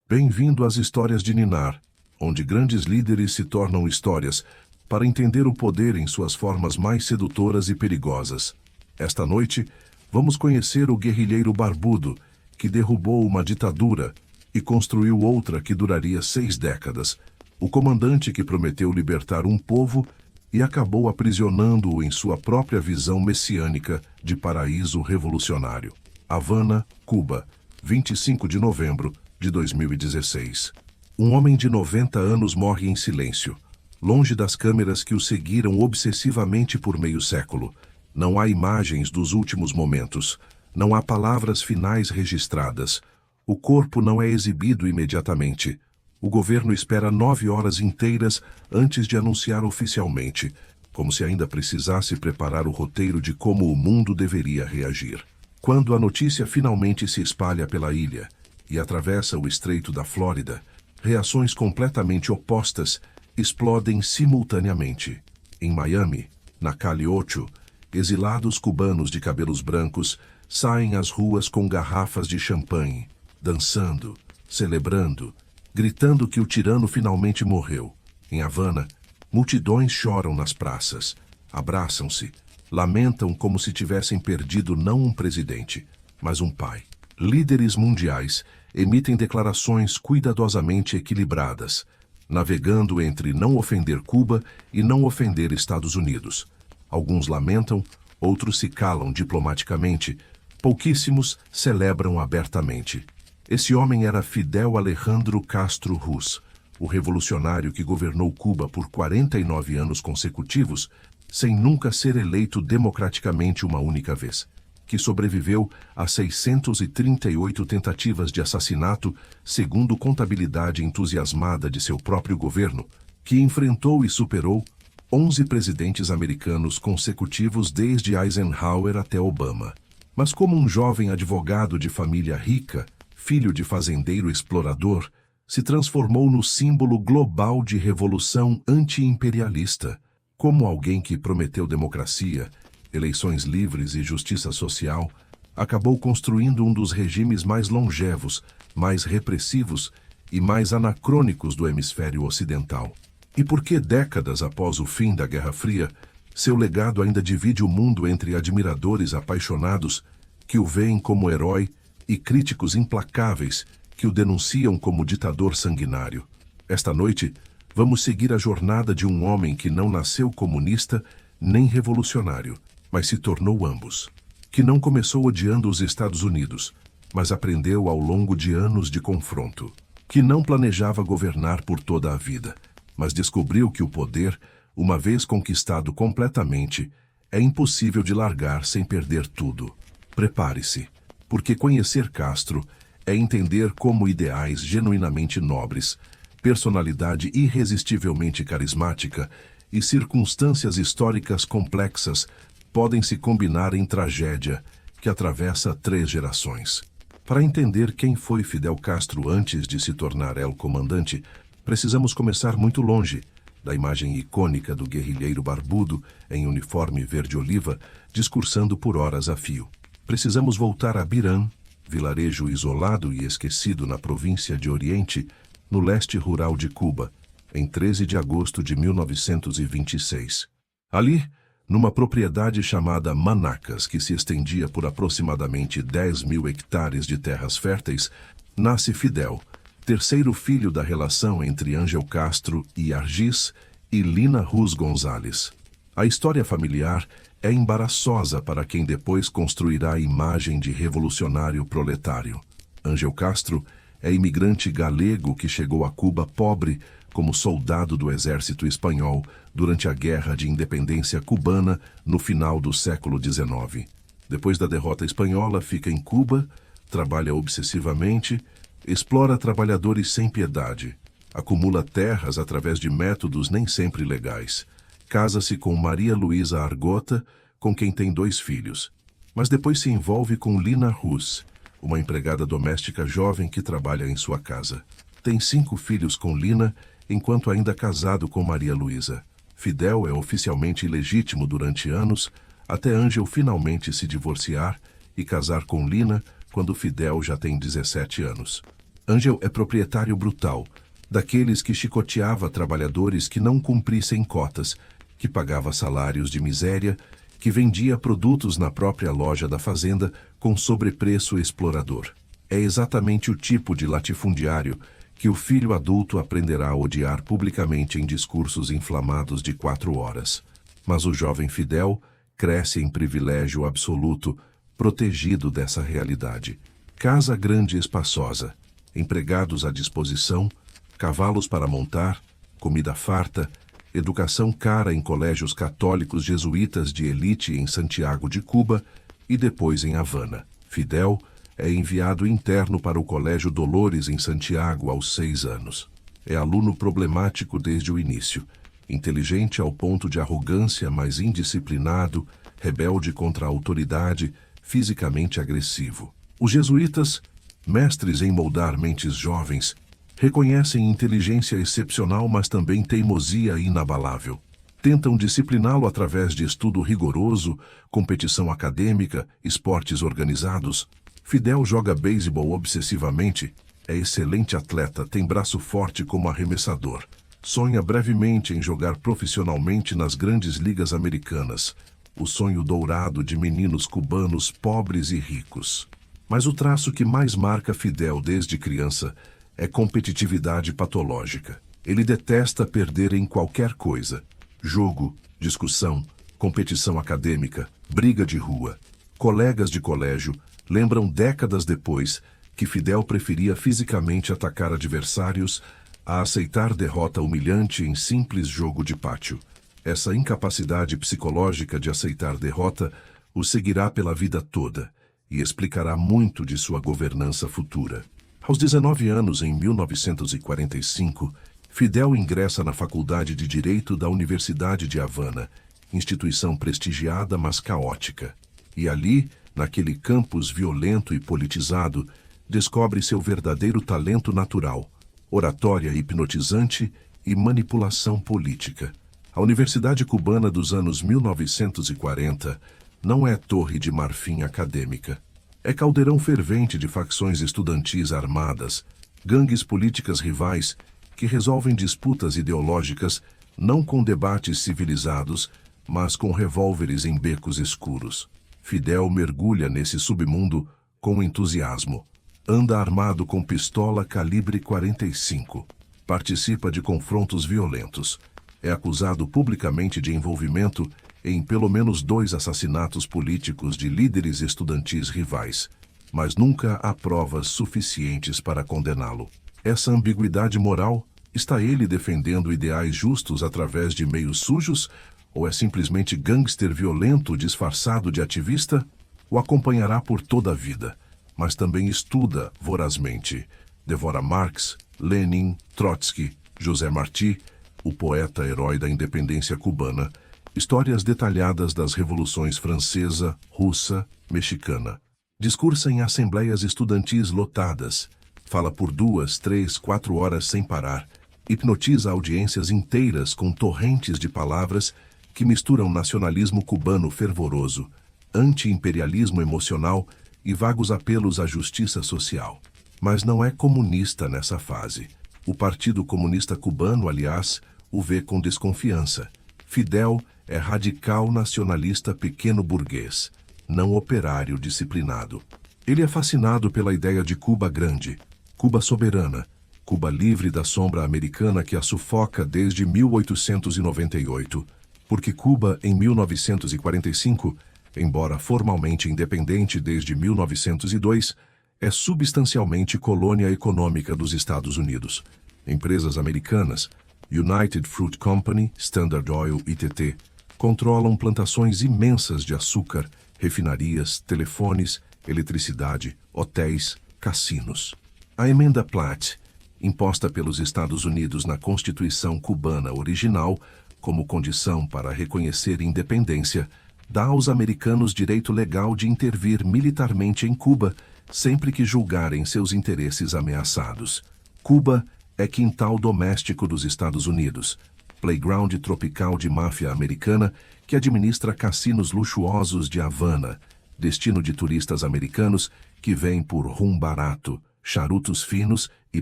Bem-vindo às histórias de Ninar, onde grandes líderes se tornam histórias para entender o poder em suas formas mais sedutoras e perigosas. Esta noite, vamos conhecer o guerrilheiro barbudo que derrubou uma ditadura e construiu outra que duraria 6 décadas, o comandante que prometeu libertar um povo e acabou aprisionando-o em sua própria visão messiânica de paraíso revolucionário. Havana, Cuba, 25 de novembro de 2016. Um homem de 90 anos morre em silêncio, longe das câmeras que o seguiram obsessivamente por meio século. Não há imagens dos últimos momentos, não há palavras finais registradas. O corpo não é exibido imediatamente. O governo espera 9 horas inteiras antes de anunciar oficialmente, como se ainda precisasse preparar o roteiro de como o mundo deveria reagir. Quando a notícia finalmente se espalha pela ilha e atravessa o Estreito da Flórida, reações completamente opostas explodem simultaneamente. Em Miami, na Calle 8, exilados cubanos de cabelos brancos saem às ruas com garrafas de champanhe, dançando, celebrando, gritando que o tirano finalmente morreu. Em Havana, multidões choram nas praças, abraçam-se, lamentam como se tivessem perdido não um presidente, mas um pai. Líderes mundiais emitem declarações cuidadosamente equilibradas, navegando entre não ofender Cuba e não ofender Estados Unidos. Alguns lamentam, outros se calam diplomaticamente, pouquíssimos celebram abertamente. Esse homem era Fidel Alejandro Castro Ruz, o revolucionário que governou Cuba por 49 anos consecutivos, sem nunca ser eleito democraticamente uma única vez, que sobreviveu a 638 tentativas de assassinato, segundo contabilidade entusiasmada de seu próprio governo, que enfrentou e superou 11 presidentes americanos consecutivos desde Eisenhower até Obama. Mas como um jovem advogado de família rica, filho de fazendeiro explorador, se transformou no símbolo global de revolução anti-imperialista, como alguém que prometeu democracia, eleições livres e justiça social, acabou construindo um dos regimes mais longevos, mais repressivos e mais anacrônicos do hemisfério ocidental. E por que décadas após o fim da Guerra Fria, seu legado ainda divide o mundo entre admiradores apaixonados que o veem como herói e críticos implacáveis que o denunciam como ditador sanguinário? Esta noite, vamos seguir a jornada de um homem que não nasceu comunista nem revolucionário, mas se tornou ambos. Que não começou odiando os Estados Unidos, mas aprendeu ao longo de anos de confronto. Que não planejava governar por toda a vida, mas descobriu que o poder, uma vez conquistado completamente, é impossível de largar sem perder tudo. Prepare-se, porque conhecer Castro é entender como ideais genuinamente nobres, personalidade irresistivelmente carismática e circunstâncias históricas complexas podem se combinar em tragédia que atravessa 3 gerações. Para entender quem foi Fidel Castro antes de se tornar El Comandante, precisamos começar muito longe, da imagem icônica do guerrilheiro barbudo em uniforme verde-oliva, discursando por horas a fio. Precisamos voltar a Birán, vilarejo isolado e esquecido na província de Oriente, no leste rural de Cuba, em 13 de agosto de 1926. Ali, numa propriedade chamada Manacas, que se estendia por aproximadamente 10.000 hectares de terras férteis, nasce Fidel, terceiro filho da relação entre Ángel Castro e Argis e Lina Ruz González. A história familiar é embaraçosa para quem depois construirá a imagem de revolucionário proletário. Ángel Castro é imigrante galego que chegou a Cuba pobre como soldado do exército espanhol durante a Guerra de Independência cubana no final do século XIX. Depois da derrota espanhola, fica em Cuba, trabalha obsessivamente, explora trabalhadores sem piedade, acumula terras através de métodos nem sempre legais, casa-se com Maria Luísa Argota, com quem tem 2 filhos, mas depois se envolve com Lina Ruz, uma empregada doméstica jovem que trabalha em sua casa. Tem 5 filhos com Lina, enquanto ainda casado com Maria Luísa. Fidel é oficialmente ilegítimo durante anos, até Ángel finalmente se divorciar e casar com Lina quando Fidel já tem 17 anos. Angel é proprietário brutal, daqueles que chicoteava trabalhadores que não cumprissem cotas, que pagava salários de miséria, que vendia produtos na própria loja da fazenda com sobrepreço explorador. É exatamente o tipo de latifundiário que o filho adulto aprenderá a odiar publicamente em discursos inflamados de 4 horas. Mas o jovem Fidel cresce em privilégio absoluto, protegido dessa realidade. Casa grande e espaçosa, empregados à disposição, cavalos para montar, comida farta, educação cara em colégios católicos jesuítas de elite em Santiago de Cuba e depois em Havana. Fidel é enviado interno para o Colégio Dolores em Santiago aos 6 anos. É aluno problemático desde o início, inteligente ao ponto de arrogância, mas indisciplinado, rebelde contra a autoridade, fisicamente agressivo. Os jesuítas, mestres em moldar mentes jovens, reconhecem inteligência excepcional, mas também teimosia inabalável. Tentam discipliná-lo através de estudo rigoroso, competição acadêmica, esportes organizados. Fidel joga beisebol obsessivamente, é excelente atleta, tem braço forte como arremessador. Sonha brevemente em jogar profissionalmente nas grandes ligas americanas, o sonho dourado de meninos cubanos pobres e ricos. Mas o traço que mais marca Fidel desde criança é competitividade patológica. Ele detesta perder em qualquer coisa. Jogo, discussão, competição acadêmica, briga de rua. Colegas de colégio lembram décadas depois que Fidel preferia fisicamente atacar adversários a aceitar derrota humilhante em simples jogo de pátio. Essa incapacidade psicológica de aceitar derrota o seguirá pela vida toda e explicará muito de sua governança futura. Aos 19 anos, em 1945, Fidel ingressa na Faculdade de Direito da Universidade de Havana, instituição prestigiada, mas caótica. E ali, naquele campus violento e politizado, descobre seu verdadeiro talento natural, oratória hipnotizante e manipulação política. A Universidade Cubana dos anos 1940 não é torre de marfim acadêmica. É caldeirão fervente de facções estudantis armadas, gangues políticas rivais que resolvem disputas ideológicas não com debates civilizados, mas com revólveres em becos escuros. Fidel mergulha nesse submundo com entusiasmo. Anda armado com pistola calibre 45. Participa de confrontos violentos. É acusado publicamente de envolvimento em pelo menos 2 assassinatos políticos de líderes estudantis rivais, mas nunca há provas suficientes para condená-lo. Essa ambiguidade moral, está ele defendendo ideais justos através de meios sujos, ou é simplesmente gangster violento disfarçado de ativista? O acompanhará por toda a vida, mas também estuda vorazmente. Devora Marx, Lenin, Trotsky, José Martí, o poeta herói da independência cubana, histórias detalhadas das revoluções francesa, russa, mexicana. Discursa em assembleias estudantis lotadas, fala por 2, 3, 4 horas sem parar, hipnotiza audiências inteiras com torrentes de palavras que misturam nacionalismo cubano fervoroso, anti-imperialismo emocional e vagos apelos à justiça social. Mas não é comunista nessa fase. O Partido Comunista Cubano, aliás, o vê com desconfiança. Fidel é radical nacionalista pequeno-burguês, não operário disciplinado. Ele é fascinado pela ideia de Cuba grande, Cuba soberana, Cuba livre da sombra americana que a sufoca desde 1898, porque Cuba, em 1945, embora formalmente independente desde 1902, é substancialmente colônia econômica dos Estados Unidos. Empresas americanas, United Fruit Company, Standard Oil, ITT, controlam plantações imensas de açúcar, refinarias, telefones, eletricidade, hotéis, cassinos. A Emenda Platt, imposta pelos Estados Unidos na Constituição cubana original, como condição para reconhecer independência, dá aos americanos direito legal de intervir militarmente em Cuba sempre que julgarem seus interesses ameaçados. Cuba é quintal doméstico dos Estados Unidos, playground tropical de máfia americana que administra cassinos luxuosos de Havana, destino de turistas americanos que vêm por rum barato, charutos finos e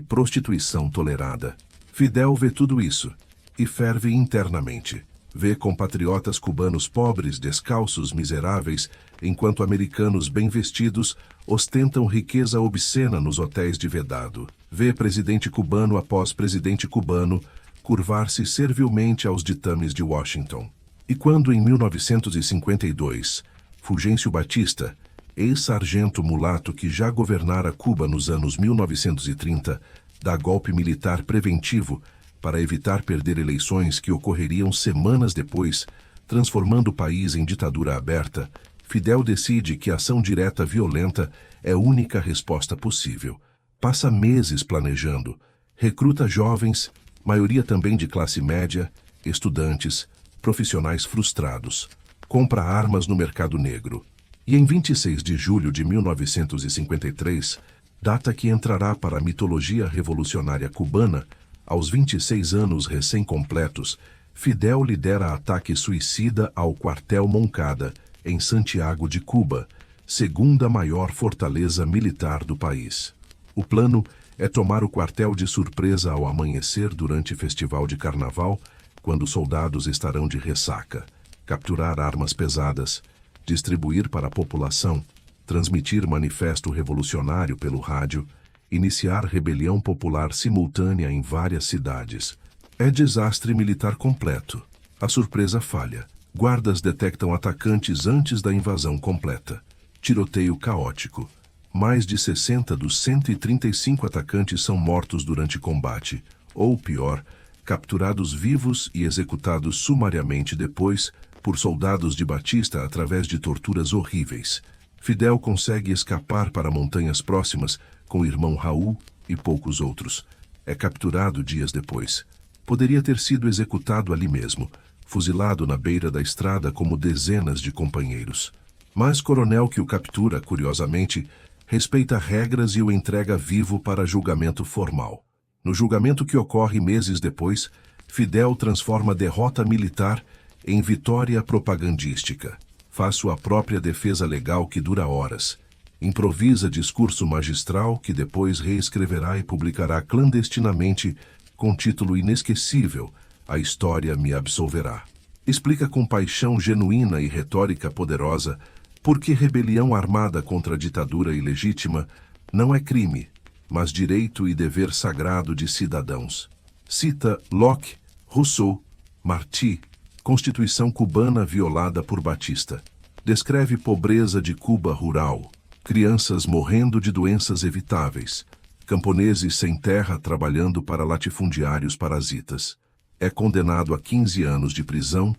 prostituição tolerada. Fidel vê tudo isso e ferve internamente. Vê compatriotas cubanos pobres, descalços, miseráveis, enquanto americanos bem vestidos ostentam riqueza obscena nos hotéis de vedado. Vê presidente cubano após presidente cubano curvar-se servilmente aos ditames de Washington. E quando, em 1952, Fulgêncio Batista, ex-sargento mulato que já governara Cuba nos anos 1930, dá golpe militar preventivo para evitar perder eleições que ocorreriam semanas depois, transformando o país em ditadura aberta, Fidel decide que ação direta violenta é a única resposta possível. Passa meses planejando, recruta jovens, maioria também de classe média, estudantes, profissionais frustrados, compra armas no mercado negro. E em 26 de julho de 1953, data que entrará para a mitologia revolucionária cubana, aos 26 anos recém-completos, Fidel lidera ataque suicida ao quartel Moncada, em Santiago de Cuba, segunda maior fortaleza militar do país. O plano é tomar o quartel de surpresa ao amanhecer durante festival de carnaval, quando soldados estarão de ressaca, capturar armas pesadas, distribuir para a população, transmitir manifesto revolucionário pelo rádio, iniciar rebelião popular simultânea em várias cidades. É desastre militar completo. A surpresa falha. Guardas detectam atacantes antes da invasão completa. Tiroteio caótico. Mais de 60 dos 135 atacantes são mortos durante combate, ou pior, capturados vivos e executados sumariamente depois por soldados de Batista através de torturas horríveis. Fidel consegue escapar para montanhas próximas com o irmão Raul e poucos outros. É capturado dias depois. Poderia ter sido executado ali mesmo, fuzilado na beira da estrada como dezenas de companheiros. Mas coronel que o captura, curiosamente, respeita regras e o entrega vivo para julgamento formal. No julgamento que ocorre meses depois, Fidel transforma derrota militar em vitória propagandística. Faz sua própria defesa legal que dura horas. Improvisa discurso magistral que depois reescreverá e publicará clandestinamente com título inesquecível: A História Me Absolverá. Explica com paixão genuína e retórica poderosa por que rebelião armada contra a ditadura ilegítima não é crime, mas direito e dever sagrado de cidadãos. Cita Locke, Rousseau, Martí, Constituição cubana violada por Batista. Descreve pobreza de Cuba rural, crianças morrendo de doenças evitáveis, camponeses sem terra trabalhando para latifundiários parasitas. É condenado a 15 anos de prisão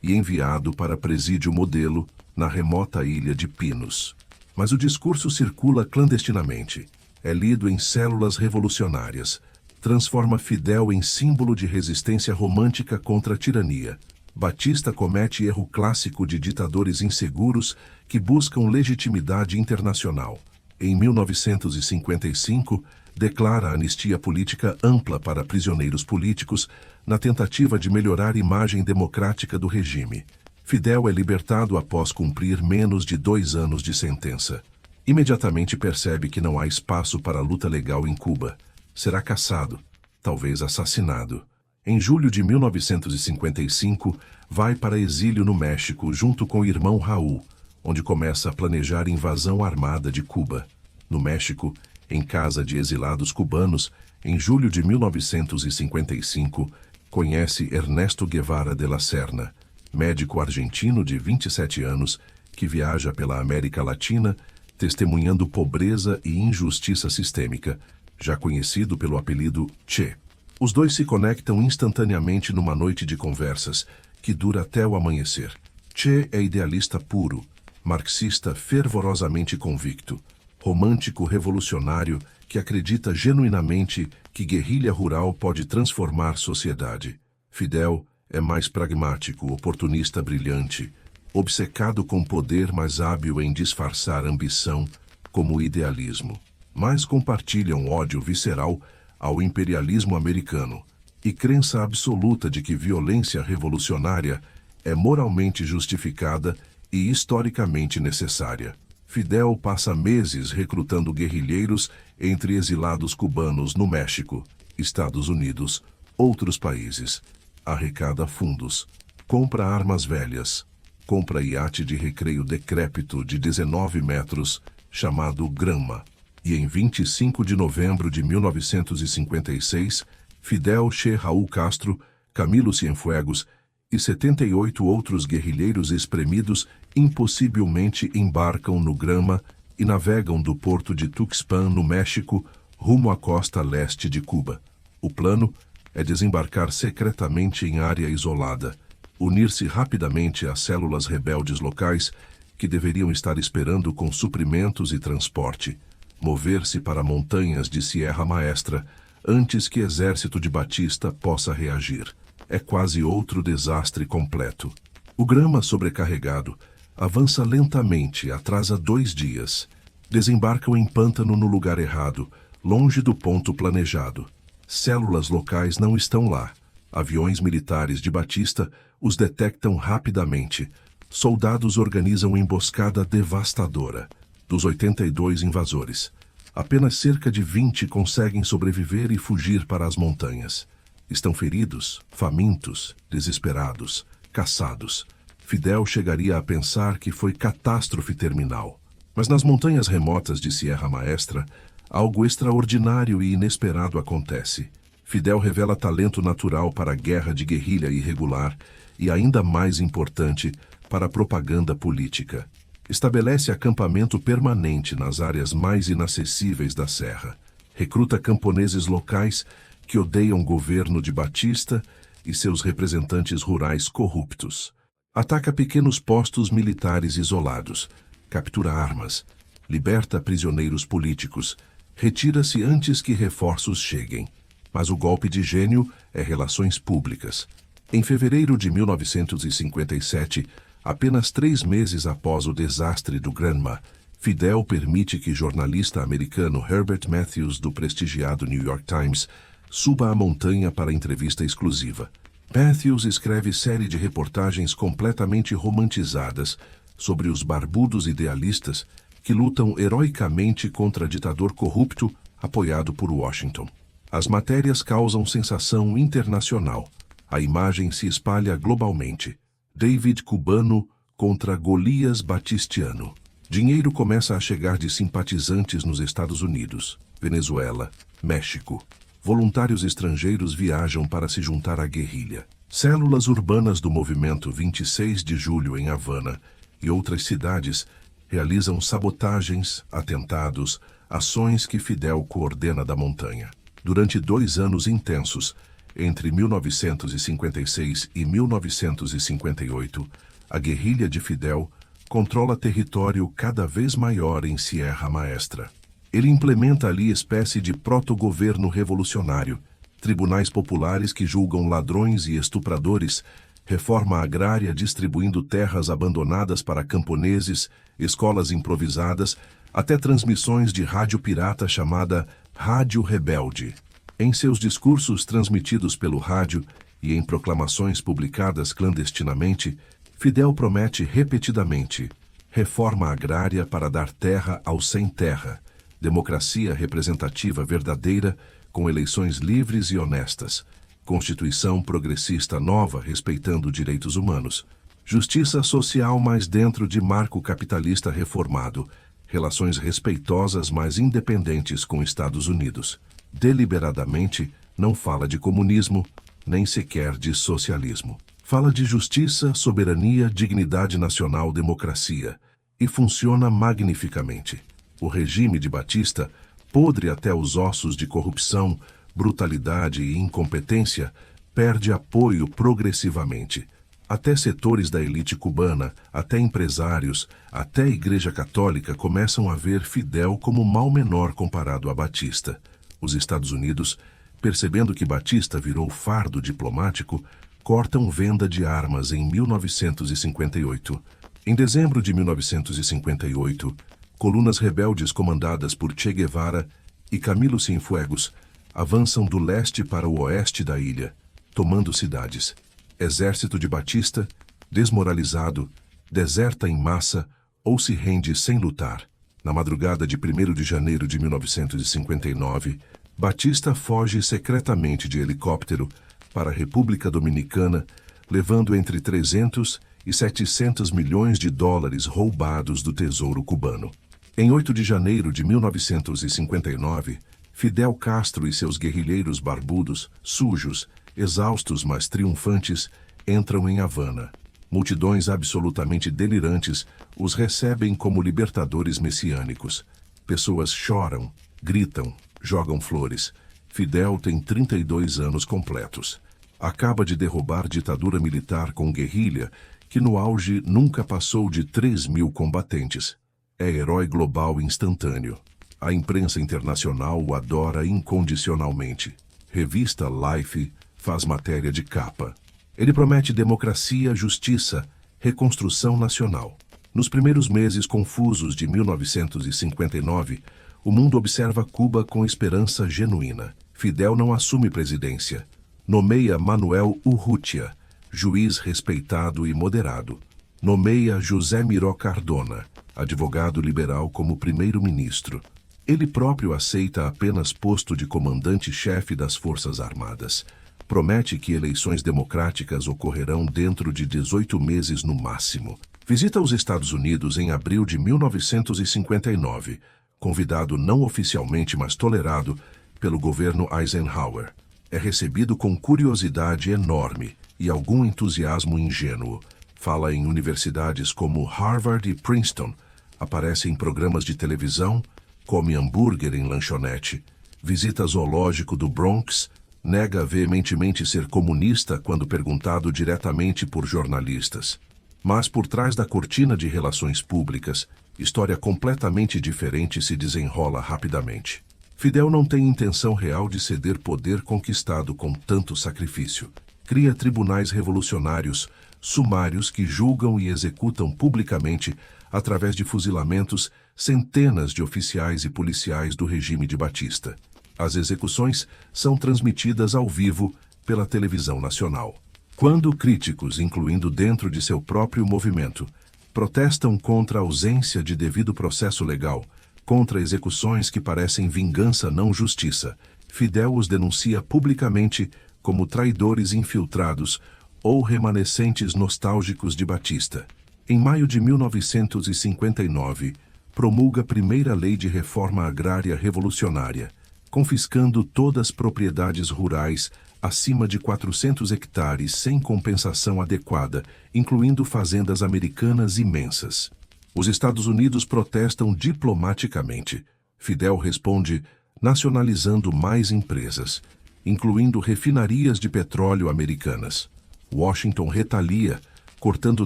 e enviado para presídio modelo na remota ilha de Pinos. Mas o discurso circula clandestinamente. É lido em células revolucionárias. Transforma Fidel em símbolo de resistência romântica contra a tirania. Batista comete erro clássico de ditadores inseguros que buscam legitimidade internacional. Em 1955, declara anistia política ampla para prisioneiros políticos na tentativa de melhorar a imagem democrática do regime. Fidel é libertado após cumprir menos de 2 anos de sentença. Imediatamente percebe que não há espaço para a luta legal em Cuba. Será caçado, talvez assassinado. Em julho de 1955, vai para exílio no México junto com o irmão Raul, onde começa a planejar invasão armada de Cuba. No México, em casa de exilados cubanos, em julho de 1955, conhece Ernesto Guevara de la Serna, médico argentino de 27 anos que viaja pela América Latina testemunhando pobreza e injustiça sistêmica, já conhecido pelo apelido Che. Os dois se conectam instantaneamente numa noite de conversas, que dura até o amanhecer. Che é idealista puro, marxista fervorosamente convicto, romântico revolucionário que acredita genuinamente que guerrilha rural pode transformar sociedade. Fidel é mais pragmático, oportunista brilhante, obcecado com poder, mas hábil em disfarçar ambição como idealismo. Mas compartilha um ódio visceral ao imperialismo americano e crença absoluta de que violência revolucionária é moralmente justificada e historicamente necessária. Fidel passa meses recrutando guerrilheiros entre exilados cubanos no México, Estados Unidos, outros países. Arrecada fundos, compra armas velhas, compra iate de recreio decrépito de 19 metros, chamado Granma. E em 25 de novembro de 1956, Fidel Che Raul Castro, Camilo Cienfuegos e 78 outros guerrilheiros espremidos impossivelmente embarcam no Granma e navegam do porto de Tuxpan, no México, rumo à costa leste de Cuba. O plano é desembarcar secretamente em área isolada, unir-se rapidamente às células rebeldes locais que deveriam estar esperando com suprimentos e transporte, mover-se para montanhas de Sierra Maestra antes que exército de Batista possa reagir. É quase outro desastre completo. O Granma, sobrecarregado, avança lentamente, atrasa 2 dias. Desembarcam em pântano no lugar errado, longe do ponto planejado. Células locais não estão lá. Aviões militares de Batista os detectam rapidamente. Soldados organizam emboscada devastadora. Dos 82 invasores, apenas cerca de 20 conseguem sobreviver e fugir para as montanhas. Estão feridos, famintos, desesperados, caçados. Fidel chegaria a pensar que foi catástrofe terminal. Mas nas montanhas remotas de Sierra Maestra, algo extraordinário e inesperado acontece. Fidel revela talento natural para a guerra de guerrilha irregular e, ainda mais importante, para a propaganda política. Estabelece acampamento permanente nas áreas mais inacessíveis da serra. Recruta camponeses locais que odeiam o governo de Batista e seus representantes rurais corruptos. Ataca pequenos postos militares isolados, captura armas, liberta prisioneiros políticos, retira-se antes que reforços cheguem. Mas o golpe de gênio é relações públicas. Em fevereiro de 1957, apenas 3 meses após o desastre do Granma, Fidel permite que jornalista americano Herbert Matthews, do prestigiado New York Times, suba à montanha para entrevista exclusiva. Matthews escreve série de reportagens completamente romantizadas sobre os barbudos idealistas que lutam heroicamente contra ditador corrupto apoiado por Washington. As matérias causam sensação internacional. A imagem se espalha globalmente. David cubano contra Golias batistiano. Dinheiro começa a chegar de simpatizantes nos Estados Unidos, Venezuela, México. Voluntários estrangeiros viajam para se juntar à guerrilha. Células urbanas do movimento 26 de Julho em Havana e outras cidades realizam sabotagens, atentados, ações que Fidel coordena da montanha. Durante 2 anos intensos, entre 1956 e 1958, a guerrilha de Fidel controla território cada vez maior em Sierra Maestra. Ele implementa ali espécie de proto-governo revolucionário, tribunais populares que julgam ladrões e estupradores, reforma agrária distribuindo terras abandonadas para camponeses, escolas improvisadas, até transmissões de rádio pirata chamada Rádio Rebelde. Em seus discursos transmitidos pelo rádio e em proclamações publicadas clandestinamente, Fidel promete repetidamente reforma agrária para dar terra aos sem terra, democracia representativa verdadeira com eleições livres e honestas, Constituição progressista nova respeitando direitos humanos, justiça social mais dentro de marco capitalista reformado, relações respeitosas mais independentes com Estados Unidos. Deliberadamente, não fala de comunismo, nem sequer de socialismo. Fala de justiça, soberania, dignidade nacional, democracia. E funciona magnificamente. O regime de Batista, podre até os ossos de corrupção, brutalidade e incompetência, perde apoio progressivamente. Até setores da elite cubana, até empresários, até a Igreja Católica começam a ver Fidel como mal menor comparado a Batista. Os Estados Unidos, percebendo que Batista virou fardo diplomático, cortam venda de armas em 1958. Em dezembro de 1958, colunas rebeldes comandadas por Che Guevara e Camilo Cienfuegos avançam do leste para o oeste da ilha, tomando cidades. Exército de Batista, desmoralizado, deserta em massa ou se rende sem lutar. Na madrugada de 1º de janeiro de 1959, Batista foge secretamente de helicóptero para a República Dominicana, levando entre 300 e 700 milhões de dólares roubados do tesouro cubano. Em 8 de janeiro de 1959, Fidel Castro e seus guerrilheiros barbudos, sujos, exaustos mas triunfantes, entram em Havana. Multidões absolutamente delirantes os recebem como libertadores messiânicos. Pessoas choram, gritam, jogam flores. Fidel tem 32 anos completos. Acaba de derrubar ditadura militar com guerrilha, que no auge nunca passou de 3.000 combatentes. É herói global instantâneo. A imprensa internacional o adora incondicionalmente. Revista Life faz matéria de capa. Ele promete democracia, justiça, reconstrução nacional. Nos primeiros meses confusos de 1959, o mundo observa Cuba com esperança genuína. Fidel não assume presidência. Nomeia Manuel Urrutia, juiz respeitado e moderado. Nomeia José Miró Cardona, advogado liberal, como primeiro-ministro. Ele próprio aceita apenas posto de comandante-chefe das Forças Armadas. Promete que eleições democráticas ocorrerão dentro de 18 meses no máximo. Visita os Estados Unidos em abril de 1959, convidado não oficialmente, mas tolerado pelo governo Eisenhower. É recebido com curiosidade enorme e algum entusiasmo ingênuo. Fala em universidades como Harvard e Princeton, aparece em programas de televisão, come hambúrguer em lanchonete, visita zoológico do Bronx, nega veementemente ser comunista quando perguntado diretamente por jornalistas. Mas por trás da cortina de relações públicas, história completamente diferente se desenrola rapidamente. Fidel não tem intenção real de ceder poder conquistado com tanto sacrifício. Cria tribunais revolucionários, sumários que julgam e executam publicamente, através de fuzilamentos, centenas de oficiais e policiais do regime de Batista. As execuções são transmitidas ao vivo pela televisão nacional. Quando críticos, incluindo dentro de seu próprio movimento, protestam contra a ausência de devido processo legal, contra execuções que parecem vingança não justiça, Fidel os denuncia publicamente como traidores infiltrados ou remanescentes nostálgicos de Batista. Em maio de 1959, promulga a primeira lei de reforma agrária revolucionária, confiscando todas as propriedades rurais acima de 400 hectares sem compensação adequada, incluindo fazendas americanas imensas. Os Estados Unidos protestam diplomaticamente. Fidel responde nacionalizando mais empresas, incluindo refinarias de petróleo americanas. Washington retalia, cortando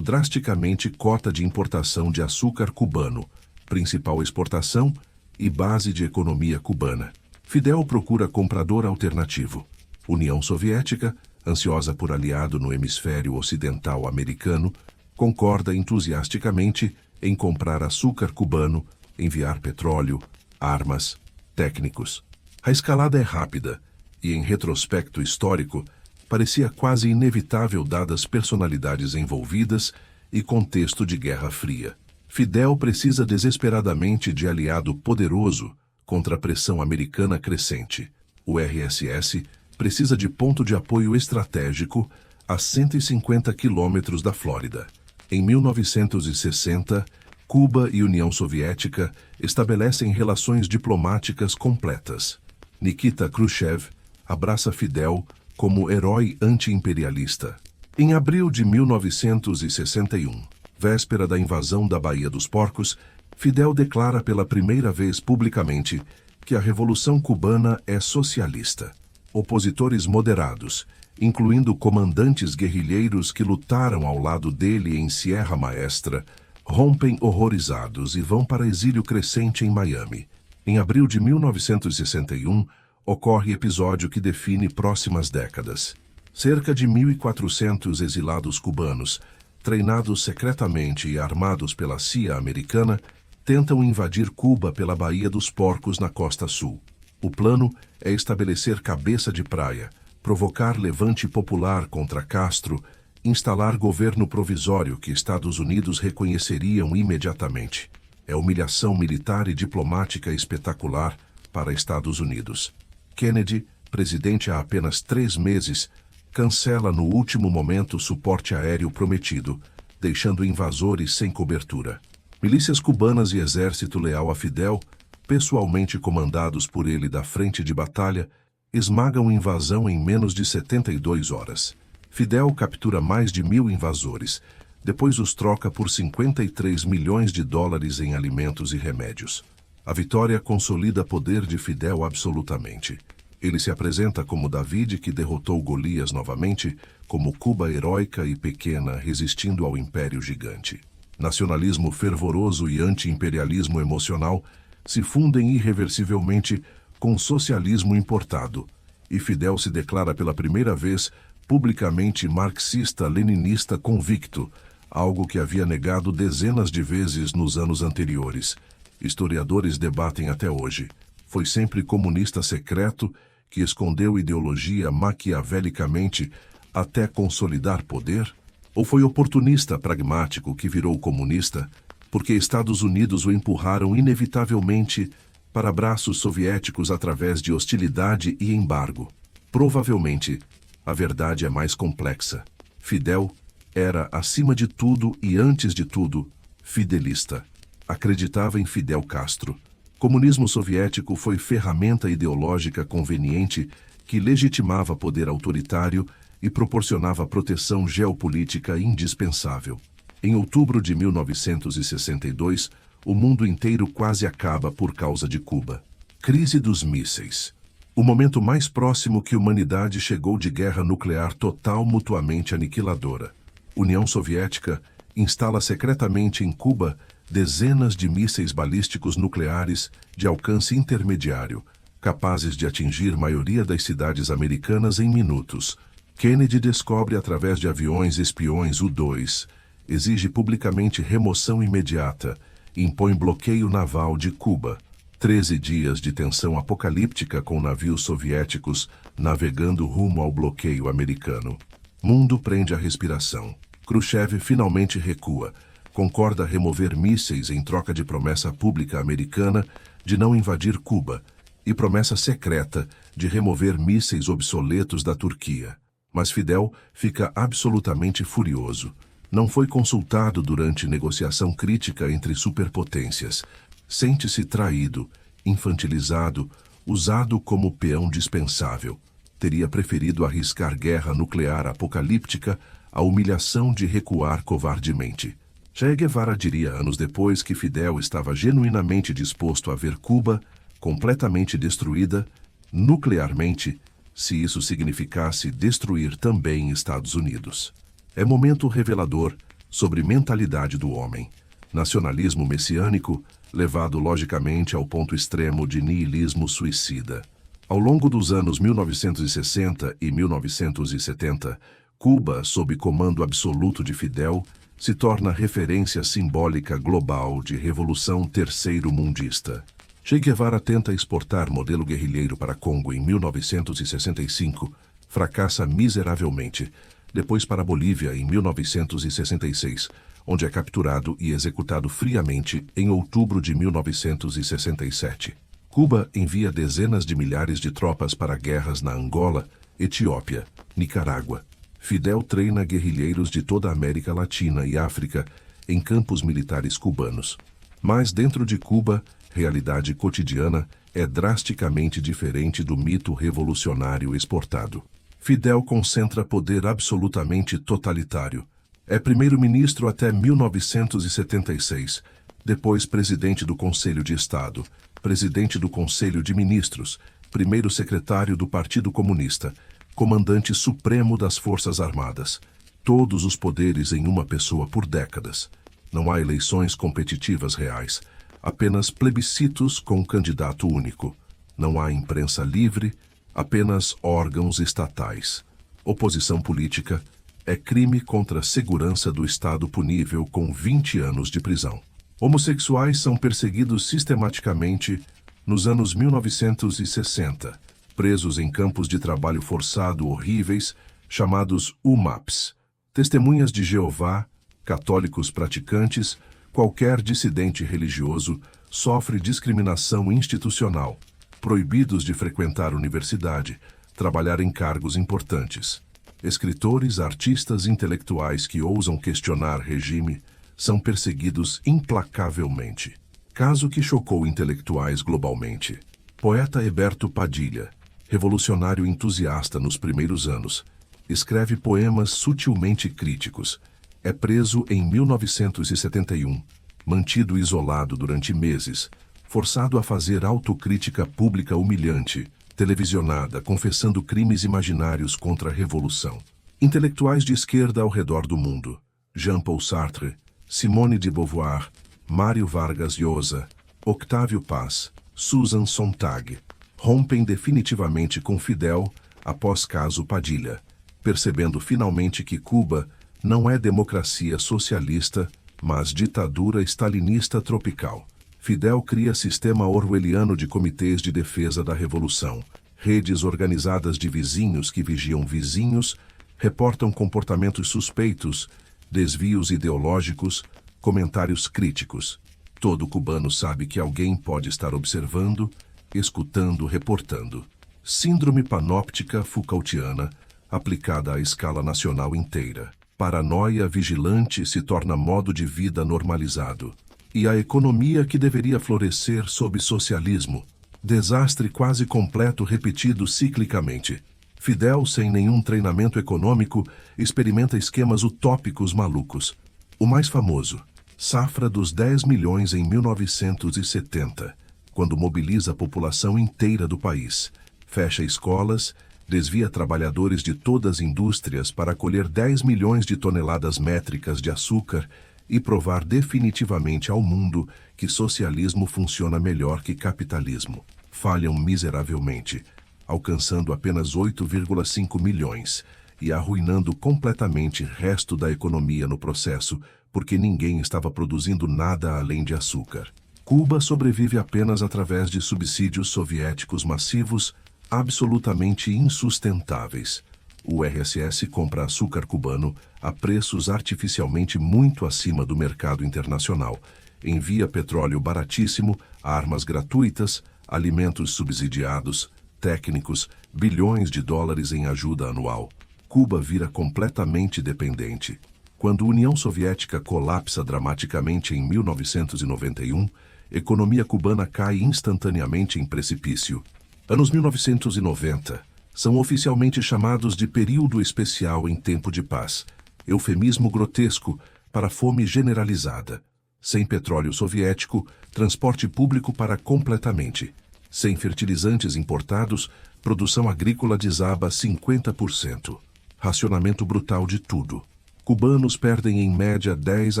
drasticamente cota de importação de açúcar cubano, principal exportação e base de economia cubana. Fidel procura comprador alternativo. União Soviética, ansiosa por aliado no hemisfério ocidental americano, concorda entusiasticamente em comprar açúcar cubano, enviar petróleo, armas, técnicos. A escalada é rápida e, em retrospecto histórico, parecia quase inevitável dadas personalidades envolvidas e contexto de Guerra Fria. Fidel precisa desesperadamente de aliado poderoso contra a pressão americana crescente. O RSS precisa de ponto de apoio estratégico a 150 quilômetros da Flórida. Em 1960, Cuba e União Soviética estabelecem relações diplomáticas completas. Nikita Khrushchev abraça Fidel como herói anti-imperialista. Em abril de 1961, véspera da invasão da Baía dos Porcos, Fidel declara pela primeira vez publicamente que a Revolução Cubana é socialista. Opositores moderados, incluindo comandantes guerrilheiros que lutaram ao lado dele em Sierra Maestra, rompem horrorizados e vão para exílio crescente em Miami. Em abril de 1961, ocorre episódio que define próximas décadas. Cerca de 1.400 exilados cubanos, treinados secretamente e armados pela CIA americana, tentam invadir Cuba pela Baía dos Porcos na costa sul. O plano é estabelecer cabeça de praia, provocar levante popular contra Castro Instalar governo provisório que Estados Unidos reconheceriam imediatamente. É humilhação militar e diplomática espetacular para Estados Unidos. Kennedy, presidente há apenas 3 meses, cancela no último momento o suporte aéreo prometido, deixando invasores sem cobertura. Milícias cubanas e exército leal a Fidel, pessoalmente comandados por ele da frente de batalha, esmagam a invasão em menos de 72 horas. Fidel captura mais de 1.000 invasores, depois os troca por 53 milhões de dólares em alimentos e remédios. A vitória consolida o poder de Fidel absolutamente. Ele se apresenta como David que derrotou Golias novamente, como Cuba heróica e pequena resistindo ao império gigante. Nacionalismo fervoroso e anti-imperialismo emocional se fundem irreversivelmente com socialismo importado, e Fidel se declara pela primeira vez publicamente marxista-leninista convicto, algo que havia negado dezenas de vezes nos anos anteriores. Historiadores debatem até hoje. Foi sempre comunista secreto que escondeu ideologia maquiavelicamente até consolidar poder? Ou foi oportunista pragmático que virou comunista porque Estados Unidos o empurraram inevitavelmente para braços soviéticos através de hostilidade e embargo? Provavelmente, a verdade é mais complexa. Fidel era, acima de tudo e antes de tudo, fidelista. Acreditava em Fidel Castro. Comunismo soviético foi ferramenta ideológica conveniente que legitimava poder autoritário e proporcionava proteção geopolítica indispensável. Em outubro de 1962, o mundo inteiro quase acaba por causa de Cuba. Crise dos mísseis. O momento mais próximo que a humanidade chegou de guerra nuclear total mutuamente aniquiladora. União Soviética instala secretamente em Cuba dezenas de mísseis balísticos nucleares de alcance intermediário, capazes de atingir a maioria das cidades americanas em minutos. Kennedy descobre através de aviões espiões U-2, exige publicamente remoção imediata, impõe bloqueio naval de Cuba. 13 dias de tensão apocalíptica com navios soviéticos navegando rumo ao bloqueio americano. Mundo prende a respiração. Khrushchev finalmente recua. Concorda remover mísseis em troca de promessa pública americana de não invadir Cuba e promessa secreta de remover mísseis obsoletos da Turquia. Mas Fidel fica absolutamente furioso. Não foi consultado durante negociação crítica entre superpotências. Sente-se traído, infantilizado, usado como peão dispensável. Teria preferido arriscar guerra nuclear apocalíptica à humilhação de recuar covardemente. Che Guevara diria anos depois que Fidel estava genuinamente disposto a ver Cuba completamente destruída, nuclearmente, se isso significasse destruir também Estados Unidos. É momento revelador sobre mentalidade do homem. Nacionalismo messiânico, levado logicamente ao ponto extremo de niilismo suicida. Ao longo dos anos 1960 e 1970, Cuba, sob comando absoluto de Fidel, se torna referência simbólica global de revolução terceiro-mundista. Che Guevara tenta exportar modelo guerrilheiro para Congo em 1965, fracassa miseravelmente, depois para Bolívia em 1966, onde é capturado e executado friamente em outubro de 1967. Cuba envia dezenas de milhares de tropas para guerras na Angola, Etiópia, Nicarágua. Fidel treina guerrilheiros de toda a América Latina e África em campos militares cubanos. Mas dentro de Cuba, realidade cotidiana é drasticamente diferente do mito revolucionário exportado. Fidel concentra poder absolutamente totalitário. É primeiro-ministro até 1976, depois presidente do Conselho de Estado, presidente do Conselho de Ministros, primeiro secretário do Partido Comunista, comandante supremo das Forças Armadas. Todos os poderes em uma pessoa por décadas. Não há eleições competitivas reais, apenas plebiscitos com candidato único. Não há imprensa livre, apenas órgãos estatais. Oposição política é crime contra a segurança do Estado punível com 20 anos de prisão. Homossexuais são perseguidos sistematicamente nos anos 1960, presos em campos de trabalho forçado horríveis, chamados UMAPs, Testemunhas de Jeová, católicos praticantes, qualquer dissidente religioso sofre discriminação institucional, proibidos de frequentar universidade, trabalhar em cargos importantes. Escritores, artistas intelectuais que ousam questionar regime são perseguidos implacavelmente. Caso que chocou intelectuais globalmente. Poeta Heberto Padilha, revolucionário entusiasta nos primeiros anos, escreve poemas sutilmente críticos. É preso em 1971, mantido isolado durante meses, forçado a fazer autocrítica pública humilhante, televisionada, confessando crimes imaginários contra a revolução. Intelectuais de esquerda ao redor do mundo, Jean-Paul Sartre, Simone de Beauvoir, Mário Vargas Llosa, Octávio Paz, Susan Sontag, rompem definitivamente com Fidel após caso Padilha, percebendo finalmente que Cuba não é democracia socialista, mas ditadura stalinista tropical. Fidel cria sistema orwelliano de comitês de defesa da revolução, redes organizadas de vizinhos que vigiam vizinhos, reportam comportamentos suspeitos, desvios ideológicos, comentários críticos. Todo cubano sabe que alguém pode estar observando, escutando, reportando. Síndrome panóptica Foucaultiana, aplicada à escala nacional inteira. Paranoia vigilante se torna modo de vida normalizado. E a economia que deveria florescer sob socialismo. Desastre quase completo repetido ciclicamente. Fidel, sem nenhum treinamento econômico, experimenta esquemas utópicos malucos. O mais famoso, Safra dos 10 milhões em 1970, quando mobiliza a população inteira do país, fecha escolas, desvia trabalhadores de todas as indústrias para colher 10 milhões de toneladas métricas de açúcar e provar definitivamente ao mundo que socialismo funciona melhor que capitalismo. Falham miseravelmente, alcançando apenas 8,5 milhões e arruinando completamente o resto da economia no processo, porque ninguém estava produzindo nada além de açúcar. Cuba sobrevive apenas através de subsídios soviéticos massivos, absolutamente insustentáveis. O RSS compra açúcar cubano a preços artificialmente muito acima do mercado internacional, envia petróleo baratíssimo, armas gratuitas, alimentos subsidiados, técnicos, bilhões de dólares em ajuda anual. Cuba vira completamente dependente. Quando a União Soviética colapsa dramaticamente em 1991, a economia cubana cai instantaneamente em precipício. Anos 1990 são oficialmente chamados de período especial em tempo de paz, eufemismo grotesco para fome generalizada. Sem petróleo soviético, transporte público para completamente. Sem fertilizantes importados, produção agrícola desaba 50%. Racionamento brutal de tudo. Cubanos perdem em média 10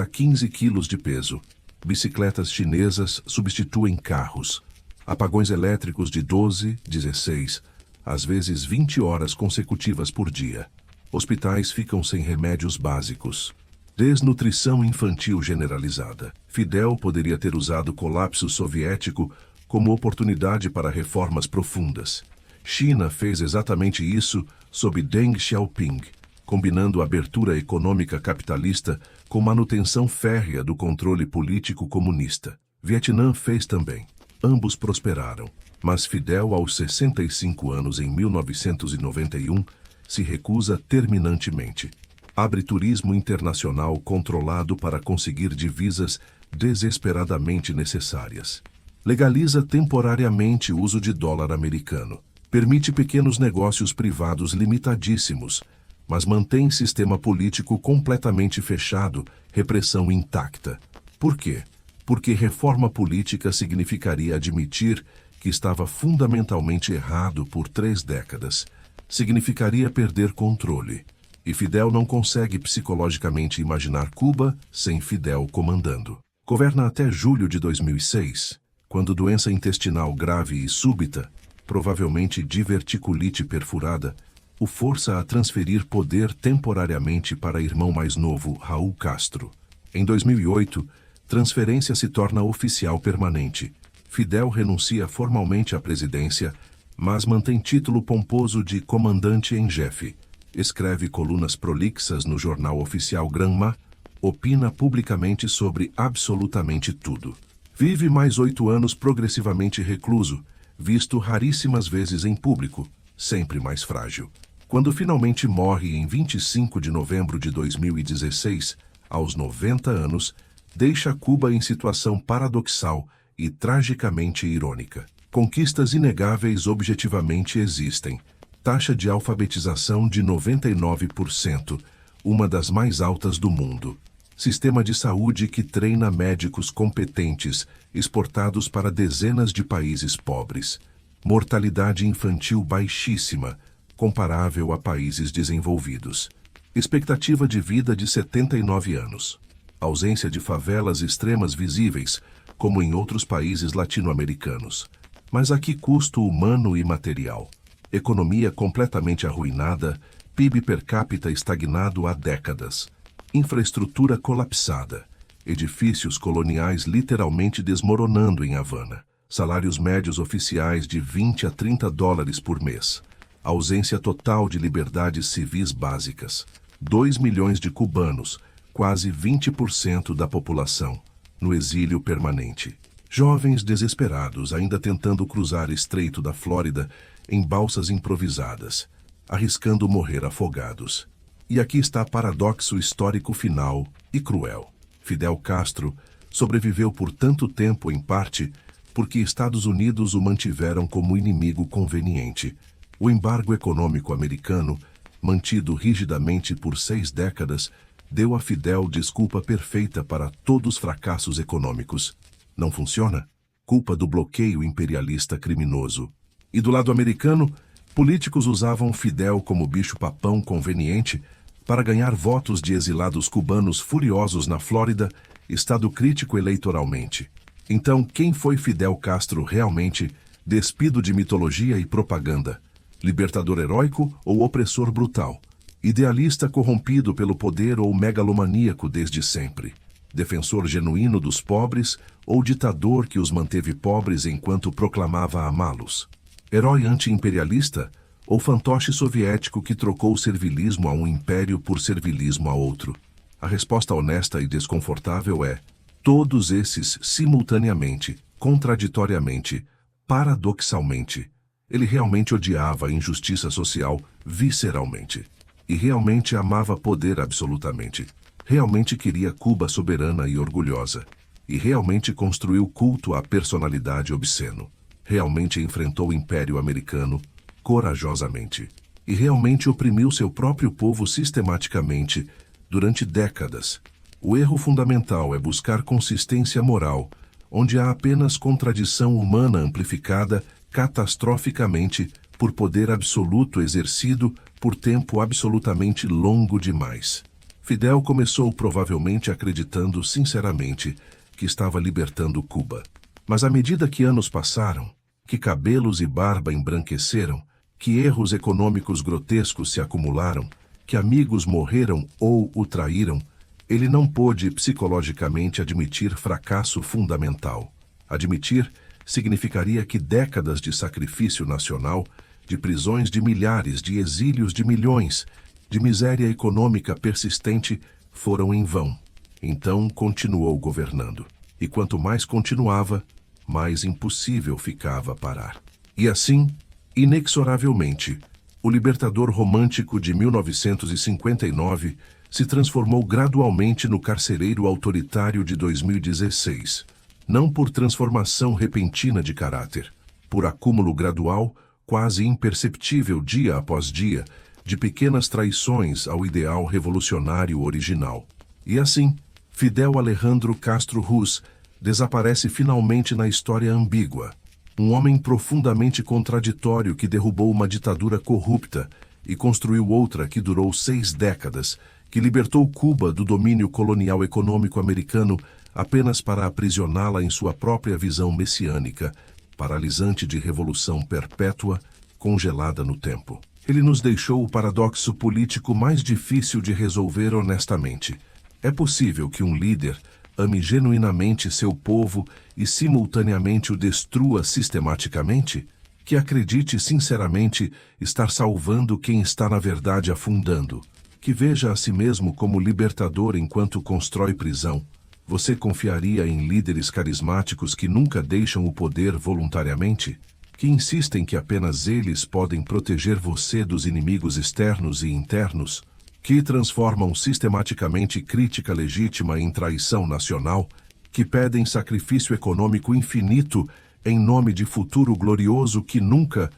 a 15 quilos de peso. Bicicletas chinesas substituem carros. Apagões elétricos de 12, 16, às vezes 20 horas consecutivas por dia. Hospitais ficam sem remédios básicos. Desnutrição infantil generalizada. Fidel poderia ter usado o colapso soviético como oportunidade para reformas profundas. China fez exatamente isso sob Deng Xiaoping, combinando abertura econômica capitalista com manutenção férrea do controle político comunista. Vietnã fez também. Ambos prosperaram, mas Fidel, aos 65 anos em 1991, se recusa terminantemente. Abre turismo internacional controlado para conseguir divisas desesperadamente necessárias. Legaliza temporariamente o uso de dólar americano. Permite pequenos negócios privados limitadíssimos, mas mantém sistema político completamente fechado, repressão intacta. Por quê? Porque reforma política significaria admitir que estava fundamentalmente errado por 3 décadas. Significaria perder controle. E Fidel não consegue psicologicamente imaginar Cuba sem Fidel comandando. Governa até julho de 2006, quando doença intestinal grave e súbita, provavelmente diverticulite perfurada, o força a transferir poder temporariamente para irmão mais novo, Raul Castro. Em 2008, transferência se torna oficial permanente. Fidel renuncia formalmente à presidência, mas mantém título pomposo de comandante em jefe. escreve colunas prolixas no jornal oficial Granma, opina publicamente sobre absolutamente tudo. Vive mais 8 anos progressivamente recluso, visto raríssimas vezes em público, sempre mais frágil. Quando finalmente morre em 25 de novembro de 2016, aos 90 anos, deixa Cuba em situação paradoxal e tragicamente irônica. Conquistas inegáveis objetivamente existem. Taxa de alfabetização de 99%, uma das mais altas do mundo. Sistema de saúde que treina médicos competentes, exportados para dezenas de países pobres. Mortalidade infantil baixíssima, comparável a países desenvolvidos. Expectativa de vida de 79 anos. Ausência de favelas extremas visíveis, como em outros países latino-americanos. Mas a que custo humano e material? Economia completamente arruinada, PIB per capita estagnado há décadas. Infraestrutura colapsada. Edifícios coloniais literalmente desmoronando em Havana. Salários médios oficiais de 20 a 30 dólares por mês. Ausência total de liberdades civis básicas. 2 milhões de cubanos, quase 20% da população, no exílio permanente. Jovens desesperados ainda tentando cruzar Estreito da Flórida em balsas improvisadas, arriscando morrer afogados. E aqui está paradoxo histórico final e cruel. Fidel Castro sobreviveu por tanto tempo, em parte, porque Estados Unidos o mantiveram como inimigo conveniente. O embargo econômico americano, mantido rigidamente por 6 décadas, deu a Fidel desculpa perfeita para todos os fracassos econômicos. Não funciona? Culpa do bloqueio imperialista criminoso. E do lado americano, políticos usavam Fidel como bicho-papão conveniente para ganhar votos de exilados cubanos furiosos na Flórida, estado crítico eleitoralmente. Então, quem foi Fidel Castro realmente, despido de mitologia e propaganda? Libertador heróico ou opressor brutal? Idealista corrompido pelo poder ou megalomaníaco desde sempre? Defensor genuíno dos pobres ou ditador que os manteve pobres enquanto proclamava amá-los? Herói anti-imperialista ou fantoche soviético que trocou o servilismo a um império por servilismo a outro? A resposta honesta e desconfortável é: todos esses simultaneamente, contraditoriamente, paradoxalmente. Ele realmente odiava a injustiça social visceralmente. E realmente amava poder absolutamente. Realmente queria Cuba soberana e orgulhosa. E realmente construiu culto à personalidade obsceno. Realmente enfrentou o Império Americano corajosamente. E realmente oprimiu seu próprio povo sistematicamente durante décadas. O erro fundamental é buscar consistência moral, onde há apenas contradição humana amplificada catastroficamente por poder absoluto exercido por tempo absolutamente longo demais. Fidel começou provavelmente acreditando sinceramente que estava libertando Cuba. Mas à medida que anos passaram, que cabelos e barba embranqueceram, que erros econômicos grotescos se acumularam, que amigos morreram ou o traíram, ele não pôde psicologicamente admitir fracasso fundamental. Admitir significaria que décadas de sacrifício nacional, de prisões de milhares, de exílios de milhões, de miséria econômica persistente, foram em vão. Então continuou governando. E quanto mais continuava, mais impossível ficava parar. E assim, inexoravelmente, o libertador romântico de 1959 se transformou gradualmente no carcereiro autoritário de 2016. Não por transformação repentina de caráter, por acúmulo gradual, quase imperceptível dia após dia, de pequenas traições ao ideal revolucionário original. E assim, Fidel Alejandro Castro Ruz desaparece finalmente na história ambígua. Um homem profundamente contraditório que derrubou uma ditadura corrupta e construiu outra que durou 6 décadas, que libertou Cuba do domínio colonial econômico americano apenas para aprisioná-la em sua própria visão messiânica, paralisante de revolução perpétua, congelada no tempo. Ele nos deixou o paradoxo político mais difícil de resolver honestamente. É possível que um líder ame genuinamente seu povo e simultaneamente o destrua sistematicamente? que acredite sinceramente estar salvando quem está na verdade afundando, que veja a si mesmo como libertador enquanto constrói prisão. Você confiaria em líderes carismáticos que nunca deixam o poder voluntariamente? Que insistem que apenas eles podem proteger você dos inimigos externos e internos? Que transformam sistematicamente crítica legítima em traição nacional? Que pedem sacrifício econômico infinito em nome de futuro glorioso que nunca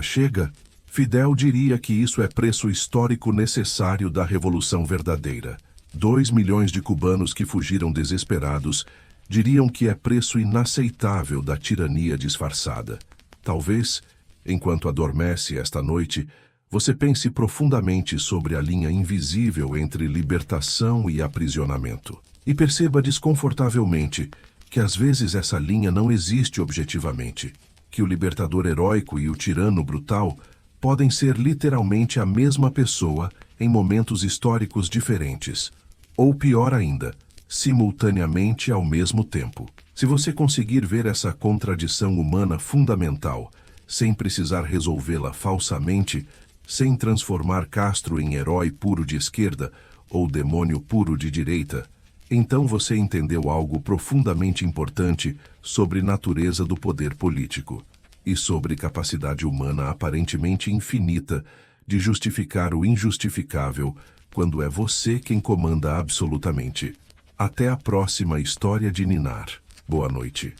chega? Fidel diria que isso é preço histórico necessário da revolução verdadeira. 2 milhões de cubanos que fugiram desesperados diriam que é preço inaceitável da tirania disfarçada. Talvez, enquanto adormece esta noite, você pense profundamente sobre a linha invisível entre libertação e aprisionamento. E perceba desconfortavelmente que às vezes essa linha não existe objetivamente, que o libertador heróico e o tirano brutal podem ser literalmente a mesma pessoa em momentos históricos diferentes, ou pior ainda, simultaneamente ao mesmo tempo. Se você conseguir ver essa contradição humana fundamental, sem precisar resolvê-la falsamente, sem transformar Castro em herói puro de esquerda ou demônio puro de direita, então você entendeu algo profundamente importante sobre natureza do poder político e sobre capacidade humana aparentemente infinita de justificar o injustificável quando é você quem comanda absolutamente. Até a próxima história de Ninar. Boa noite.